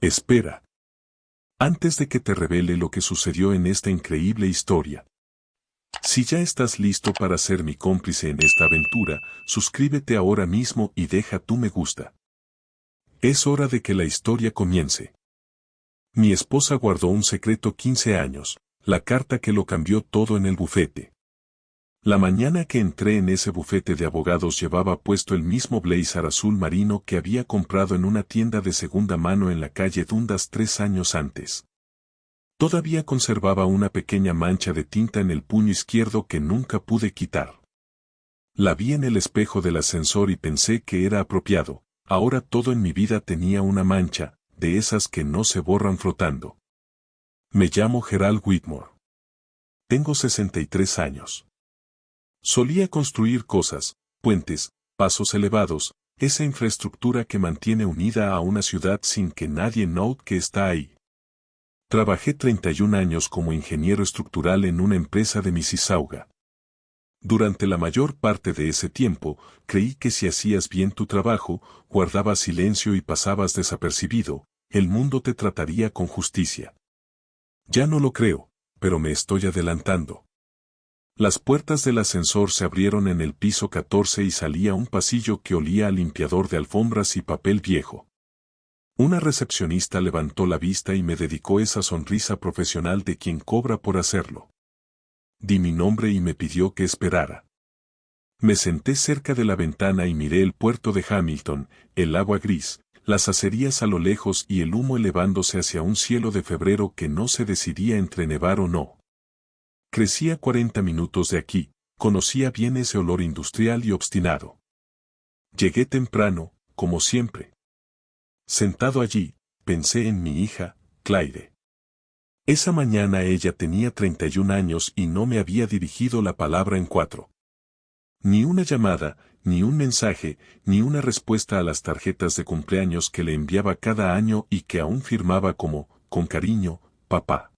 Espera. Antes de que te revele lo que sucedió en esta increíble historia. Si ya estás listo para ser mi cómplice en esta aventura, suscríbete ahora mismo y deja tu me gusta. Es hora de que la historia comience. Mi esposa guardó un secreto 15 años, la carta que lo cambió todo en el bufete. La mañana que entré en ese bufete de abogados llevaba puesto el mismo blazer azul marino que había comprado en una tienda de segunda mano en la calle Dundas 3 años antes. Todavía conservaba una pequeña mancha de tinta en el puño izquierdo que nunca pude quitar. La vi en el espejo del ascensor y pensé que era apropiado. Ahora todo en mi vida tenía una mancha, de esas que no se borran frotando. Me llamo Gerald Whitmore. Tengo 63 años. Solía construir cosas, puentes, pasos elevados, esa infraestructura que mantiene unida a una ciudad sin que nadie note que está ahí. Trabajé 31 años como ingeniero estructural en una empresa de Mississauga. Durante la mayor parte de ese tiempo, creí que si hacías bien tu trabajo, guardabas silencio y pasabas desapercibido, el mundo te trataría con justicia. Ya no lo creo, pero me estoy adelantando. Las puertas del ascensor se abrieron en el piso 14 y salía un pasillo que olía a limpiador de alfombras y papel viejo. Una recepcionista levantó la vista y me dedicó esa sonrisa profesional de quien cobra por hacerlo. Di mi nombre y me pidió que esperara. Me senté cerca de la ventana y miré el puerto de Hamilton, el agua gris, las acerías a lo lejos y el humo elevándose hacia un cielo de febrero que no se decidía entre nevar o no. Crecí a 40 minutos de aquí, conocía bien ese olor industrial y obstinado. Llegué temprano, como siempre. Sentado allí, pensé en mi hija, Clyde. Esa mañana ella tenía 31 años y no me había dirigido la palabra en 4. Ni una llamada, ni un mensaje, ni una respuesta a las tarjetas de cumpleaños que le enviaba cada año y que aún firmaba como, con cariño, papá.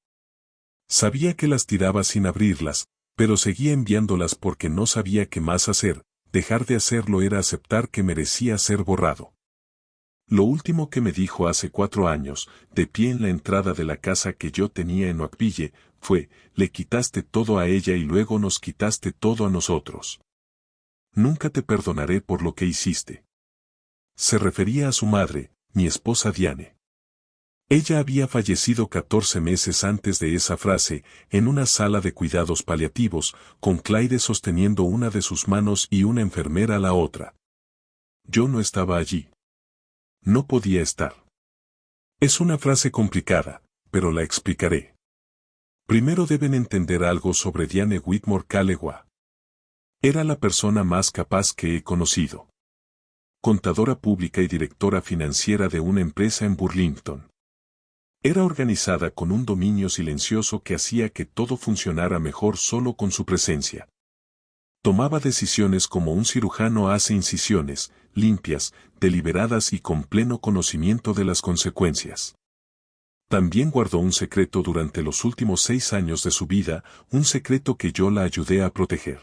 Sabía que las tiraba sin abrirlas, pero seguía enviándolas porque no sabía qué más hacer. Dejar de hacerlo era aceptar que merecía ser borrado. Lo último que me dijo hace 4 años, de pie en la entrada de la casa que yo tenía en Oakville, fue, le quitaste todo a ella y luego nos quitaste todo a nosotros. Nunca te perdonaré por lo que hiciste. Se refería a su madre, mi esposa Diane. Ella había fallecido 14 meses antes de esa frase, en una sala de cuidados paliativos, con Clyde sosteniendo una de sus manos y una enfermera la otra. Yo no estaba allí. No podía estar. Es una frase complicada, pero la explicaré. Primero deben entender algo sobre Diane Whitmore Calewa. Era la persona más capaz que he conocido. Contadora pública y directora financiera de una empresa en Burlington. Era organizada con un dominio silencioso que hacía que todo funcionara mejor solo con su presencia. Tomaba decisiones como un cirujano hace incisiones, limpias, deliberadas y con pleno conocimiento de las consecuencias. También guardó un secreto durante los últimos 6 años de su vida, un secreto que yo la ayudé a proteger.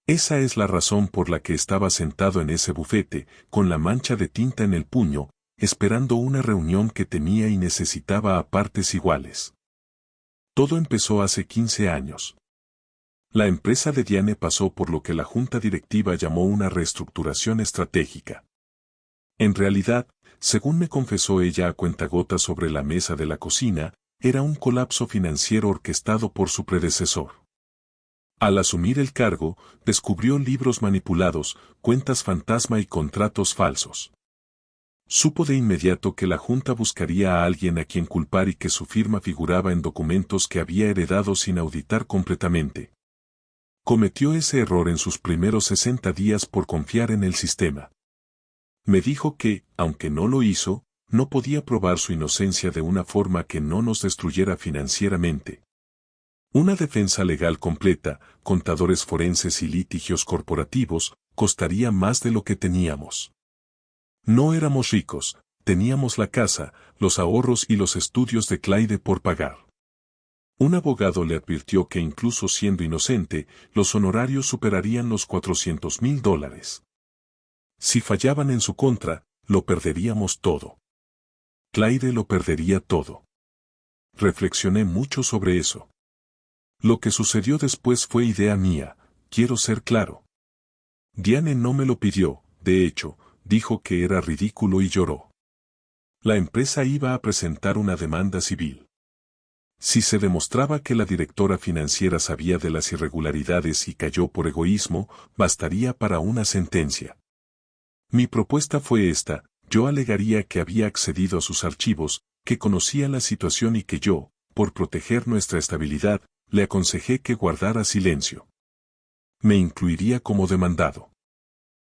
Esa es la razón por la que estaba sentado en ese bufete, con la mancha de tinta en el puño, esperando una reunión que tenía y necesitaba a partes iguales. Todo empezó hace 15 años. La empresa de Diane pasó por lo que la junta directiva llamó una reestructuración estratégica. En realidad, según me confesó ella a cuentagotas sobre la mesa de la cocina, era un colapso financiero orquestado por su predecesor. Al asumir el cargo, descubrió libros manipulados, cuentas fantasma y contratos falsos. Supo de inmediato que la Junta buscaría a alguien a quien culpar y que su firma figuraba en documentos que había heredado sin auditar completamente. Cometió ese error en sus primeros 60 días por confiar en el sistema. Me dijo que, aunque no lo hizo, no podía probar su inocencia de una forma que no nos destruyera financieramente. Una defensa legal completa, contadores forenses y litigios corporativos, costaría más de lo que teníamos. No éramos ricos, teníamos la casa, los ahorros y los estudios de Clyde por pagar. Un abogado le advirtió que incluso siendo inocente, los honorarios superarían los $400,000. Si fallaban en su contra, lo perderíamos todo. Clyde lo perdería todo. Reflexioné mucho sobre eso. Lo que sucedió después fue idea mía, quiero ser claro. Diane no me lo pidió, de hecho, dijo que era ridículo y lloró. La empresa iba a presentar una demanda civil. Si se demostraba que la directora financiera sabía de las irregularidades y cayó por egoísmo, bastaría para una sentencia. Mi propuesta fue esta: yo alegaría que había accedido a sus archivos, que conocía la situación y que yo, por proteger nuestra estabilidad, le aconsejé que guardara silencio. Me incluiría como demandado.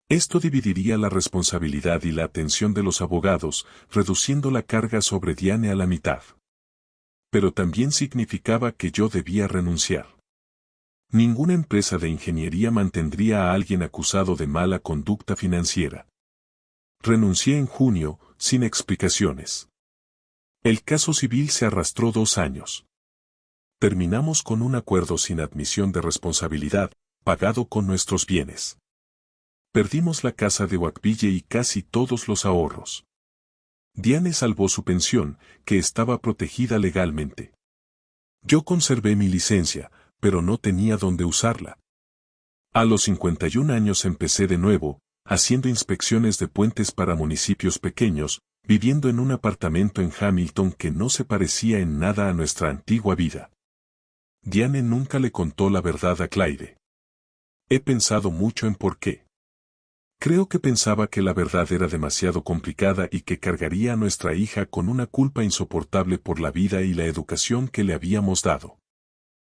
Esto dividiría la responsabilidad y la atención de los abogados, reduciendo la carga sobre Diane a la mitad. Pero también significaba que yo debía renunciar. Ninguna empresa de ingeniería mantendría a alguien acusado de mala conducta financiera. Renuncié en junio, sin explicaciones. El caso civil se arrastró 2 años. Terminamos con un acuerdo sin admisión de responsabilidad, pagado con nuestros bienes. Perdimos la casa de Oakville y casi todos los ahorros. Diane salvó su pensión, que estaba protegida legalmente. Yo conservé mi licencia, pero no tenía dónde usarla. A los 51 años empecé de nuevo, haciendo inspecciones de puentes para municipios pequeños, viviendo en un apartamento en Hamilton que no se parecía en nada a nuestra antigua vida. Diane nunca le contó la verdad a Clyde. He pensado mucho en por qué. Creo que pensaba que la verdad era demasiado complicada y que cargaría a nuestra hija con una culpa insoportable por la vida y la educación que le habíamos dado.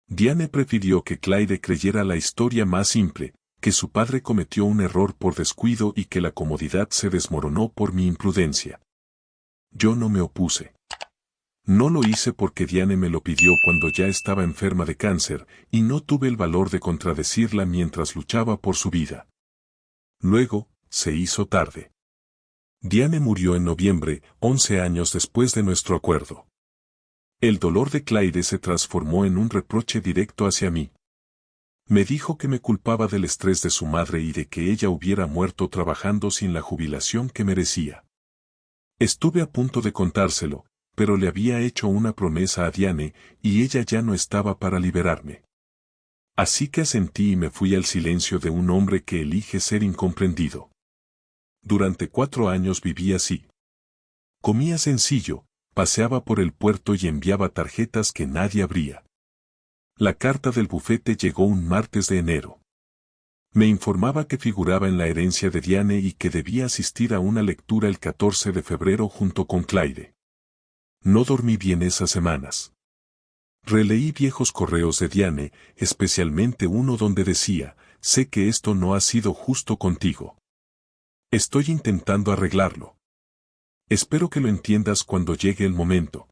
Diane prefirió que Clyde creyera la historia más simple, que su padre cometió un error por descuido y que la comodidad se desmoronó por mi imprudencia. Yo no me opuse. No lo hice porque Diane me lo pidió cuando ya estaba enferma de cáncer, y no tuve el valor de contradecirla mientras luchaba por su vida. Luego, se hizo tarde. Diane murió en noviembre, 11 años después de nuestro acuerdo. El dolor de Clyde se transformó en un reproche directo hacia mí. Me dijo que me culpaba del estrés de su madre y de que ella hubiera muerto trabajando sin la jubilación que merecía. Estuve a punto de contárselo, pero le había hecho una promesa a Diane, y ella ya no estaba para liberarme. Así que asentí y me fui al silencio de un hombre que elige ser incomprendido. Durante 4 años viví así. Comía sencillo, paseaba por el puerto y enviaba tarjetas que nadie abría. La carta del bufete llegó un martes de enero. Me informaba que figuraba en la herencia de Diane y que debía asistir a una lectura el 14 de febrero junto con Clyde. No dormí bien esas semanas. Releí viejos correos de Diane, especialmente uno donde decía: sé que esto no ha sido justo contigo. Estoy intentando arreglarlo. Espero que lo entiendas cuando llegue el momento.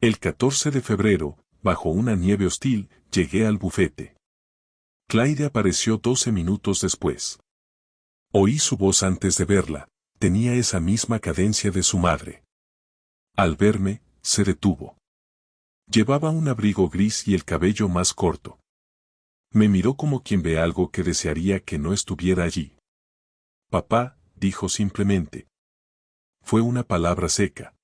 El 14 de febrero, bajo una nieve hostil, llegué al bufete. Clyde apareció 12 minutos después. Oí su voz antes de verla, tenía esa misma cadencia de su madre. Al verme, se detuvo. Llevaba un abrigo gris y el cabello más corto. Me miró como quien ve algo que desearía que no estuviera allí. Papá, dijo simplemente. Fue una palabra seca.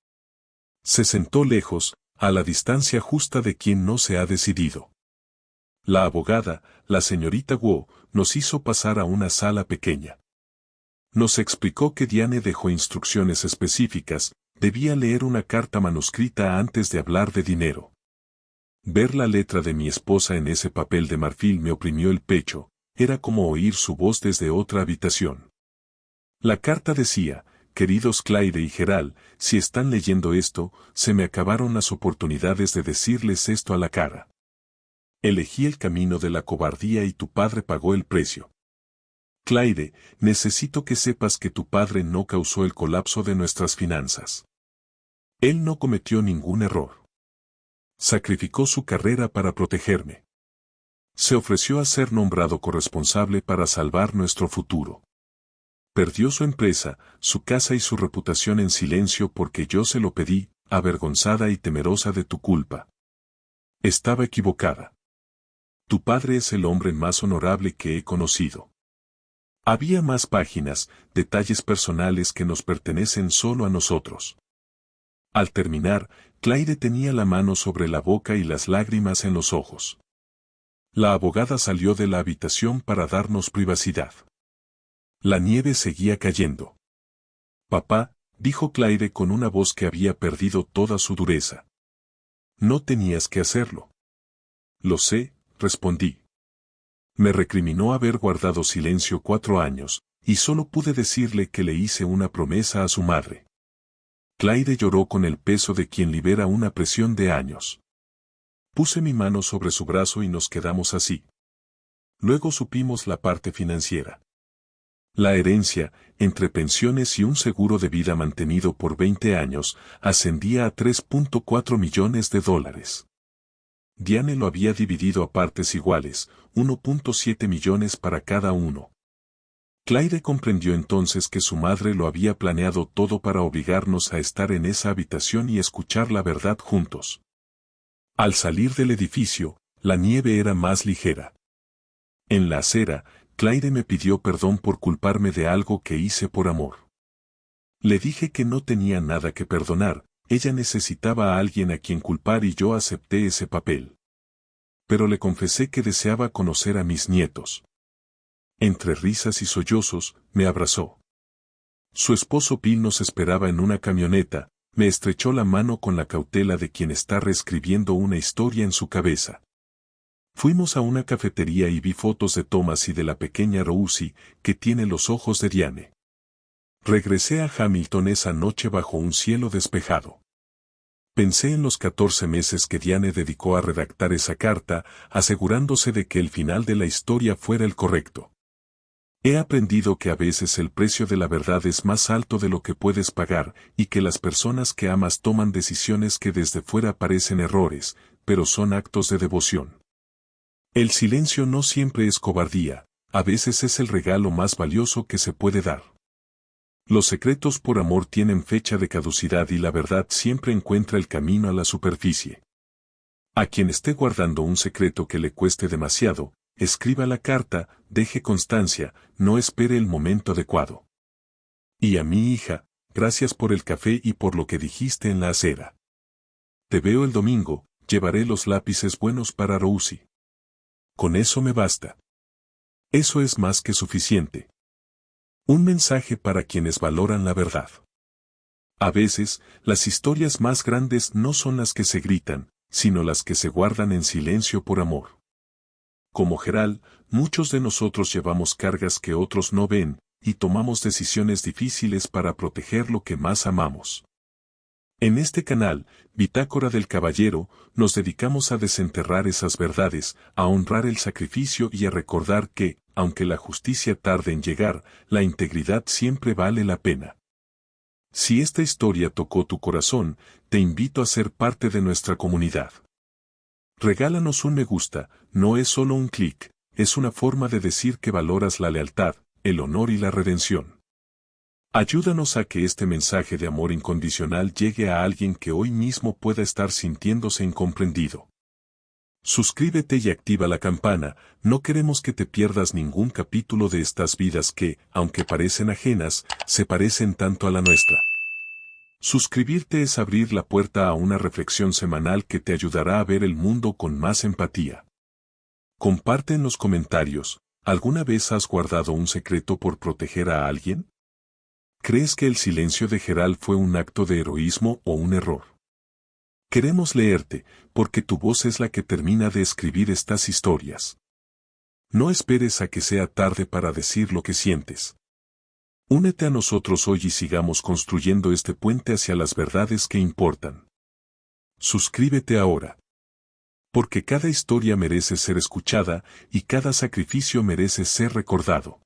Se sentó lejos, a la distancia justa de quien no se ha decidido. La abogada, la señorita Wu, nos hizo pasar a una sala pequeña. Nos explicó que Diane dejó instrucciones específicas, debía leer una carta manuscrita antes de hablar de dinero. Ver la letra de mi esposa en ese papel de marfil me oprimió el pecho, era como oír su voz desde otra habitación. La carta decía: queridos Clyde y Gerald, si están leyendo esto, se me acabaron las oportunidades de decirles esto a la cara. Elegí el camino de la cobardía y tu padre pagó el precio. Clyde, necesito que sepas que tu padre no causó el colapso de nuestras finanzas. Él no cometió ningún error. Sacrificó su carrera para protegerme. Se ofreció a ser nombrado corresponsable para salvar nuestro futuro. Perdió su empresa, su casa y su reputación en silencio porque yo se lo pedí, avergonzada y temerosa de tu culpa. Estaba equivocada. Tu padre es el hombre más honorable que he conocido. Había más páginas, detalles personales que nos pertenecen solo a nosotros. Al terminar, Claire tenía la mano sobre la boca y las lágrimas en los ojos. La abogada salió de la habitación para darnos privacidad. La nieve seguía cayendo. Papá, dijo Claire con una voz que había perdido toda su dureza. No tenías que hacerlo. Lo sé, respondí. Me recriminó haber guardado silencio 4 años, y solo pude decirle que le hice una promesa a su madre. Claire lloró con el peso de quien libera una presión de años. Puse mi mano sobre su brazo y nos quedamos así. Luego supimos la parte financiera. La herencia, entre pensiones y un seguro de vida mantenido por 20 años, ascendía a $3.4 millones. Diane lo había dividido a partes iguales, 1.7 millones para cada uno. Claire comprendió entonces que su madre lo había planeado todo para obligarnos a estar en esa habitación y escuchar la verdad juntos. Al salir del edificio, la nieve era más ligera. En la acera, Claire me pidió perdón por culparme de algo que hice por amor. Le dije que no tenía nada que perdonar, ella necesitaba a alguien a quien culpar y yo acepté ese papel. Pero le confesé que deseaba conocer a mis nietos. Entre risas y sollozos, me abrazó. Su esposo Bill nos esperaba en una camioneta, me estrechó la mano con la cautela de quien está reescribiendo una historia en su cabeza. Fuimos a una cafetería y vi fotos de Thomas y de la pequeña Rosie, que tiene los ojos de Diane. Regresé a Hamilton esa noche bajo un cielo despejado. Pensé en los 14 meses que Diane dedicó a redactar esa carta, asegurándose de que el final de la historia fuera el correcto. He aprendido que a veces el precio de la verdad es más alto de lo que puedes pagar, y que las personas que amas toman decisiones que desde fuera parecen errores, pero son actos de devoción. El silencio no siempre es cobardía, a veces es el regalo más valioso que se puede dar. Los secretos por amor tienen fecha de caducidad y la verdad siempre encuentra el camino a la superficie. A quien esté guardando un secreto que le cueste demasiado, escriba la carta, deje constancia, no espere el momento adecuado. Y a mi hija, gracias por el café y por lo que dijiste en la acera. Te veo el domingo, llevaré los lápices buenos para Rosie. Con eso me basta. Eso es más que suficiente. Un mensaje para quienes valoran la verdad. A veces, las historias más grandes no son las que se gritan, sino las que se guardan en silencio por amor. Como Gerald, muchos de nosotros llevamos cargas que otros no ven, y tomamos decisiones difíciles para proteger lo que más amamos. En este canal, Bitácora del Caballero, nos dedicamos a desenterrar esas verdades, a honrar el sacrificio y a recordar que, aunque la justicia tarde en llegar, la integridad siempre vale la pena. Si esta historia tocó tu corazón, te invito a ser parte de nuestra comunidad. Regálanos un me gusta, no es solo un clic, es una forma de decir que valoras la lealtad, el honor y la redención. Ayúdanos a que este mensaje de amor incondicional llegue a alguien que hoy mismo pueda estar sintiéndose incomprendido. Suscríbete y activa la campana, no queremos que te pierdas ningún capítulo de estas vidas que, aunque parecen ajenas, se parecen tanto a la nuestra. Suscribirte es abrir la puerta a una reflexión semanal que te ayudará a ver el mundo con más empatía. Comparte en los comentarios, ¿alguna vez has guardado un secreto por proteger a alguien? ¿Crees que el silencio de Gerald fue un acto de heroísmo o un error? Queremos leerte, porque tu voz es la que termina de escribir estas historias. No esperes a que sea tarde para decir lo que sientes. Únete a nosotros hoy y sigamos construyendo este puente hacia las verdades que importan. Suscríbete ahora. Porque cada historia merece ser escuchada y cada sacrificio merece ser recordado.